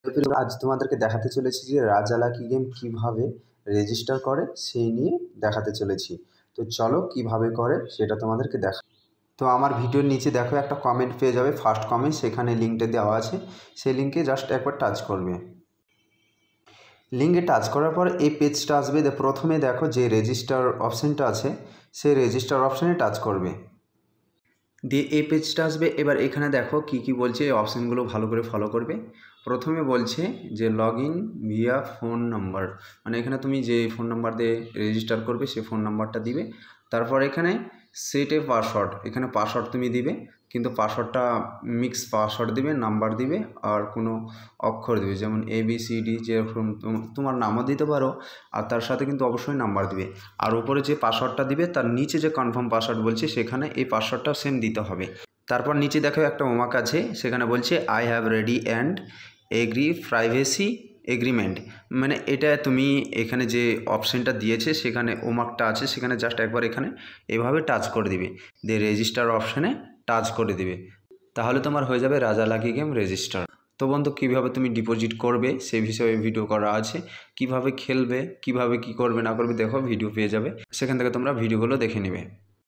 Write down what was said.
আজ তোমাদেরকে দেখাতে চলেছি যে রাজা লাকি গেম কিভাবে রেজিস্টার করে সেই নিয়ে দেখাতে চলেছি। তো চলো কিভাবে করে সেটা তোমাদেরকে দেখা। তো আমার ভিডিওর নিচে দেখো একটা কমেন্ট পেয়ে যাবে, ফার্স্ট কমেন্ট, সেখানে লিঙ্কটা দেওয়া আছে। সেই লিঙ্কে জাস্ট একবার টাচ করবে। লিঙ্কে টাচ করার পর এই পেজটা আসবে। প্রথমে দেখো যে রেজিস্টার অপশানটা আছে সেই রেজিস্টার অপশানে টাচ করবে, দিয়ে এই পেজটা আসবে। এবার এখানে দেখো কি কি বলছে, এই অপশানগুলো ভালো করে ফলো করবে। প্রথমে বলছে যে log in via phone number, মানে এখানে তুমি যে ফোন নাম্বার দিয়ে রেজিস্টার করবে সেই ফোন নাম্বারটা দিবে। তারপর এখানে সেট এ পাসওয়ার্ড, এখানে পাসওয়ার্ড তুমি দিবে, কিন্তু পাসওয়ার্ডটা মিক্স পাসওয়ার্ড দিবে, নাম্বার দিবে আর কোনো অক্ষর দিবে, যেমন ABCD, যেরকম তোমার নামও দিতে পারো, আর তার সাথে কিন্তু অবশ্যই নাম্বার দিবে। আর উপরে যে পাসওয়ার্ডটা দিবে তার নিচে যে কনফার্ম পাসওয়ার্ড বলছে সেখানে এই পাসওয়ার্ডটা সেম দিতে হবে। তারপর নিচে দেখো একটা ওমাক আছে, সেখানে বলছে I have read and agree privacy agreement, মানে এটা তুমি এখানে যে অপশানটা দিয়েছে সেখানে ওমাকটা আছে, সেখানে জাস্ট একবার এখানে এভাবে টাচ করে দিবে, দিয়ে রেজিস্টার অপশানে টাচ করে দিবে, তাহলে তোমার হয়ে যাবে রাজা লাকি গেম রেজিস্টার। তো বন্ধু, কীভাবে তুমি ডিপোজিট করবে সেই বিষয়ে ভিডিও করা আছে, কিভাবে খেলবে, কিভাবে কি করবে না করবে দেখো ভিডিও পেয়ে যাবে, সেখান থেকে তোমরা ভিডিওগুলো দেখে নেবে।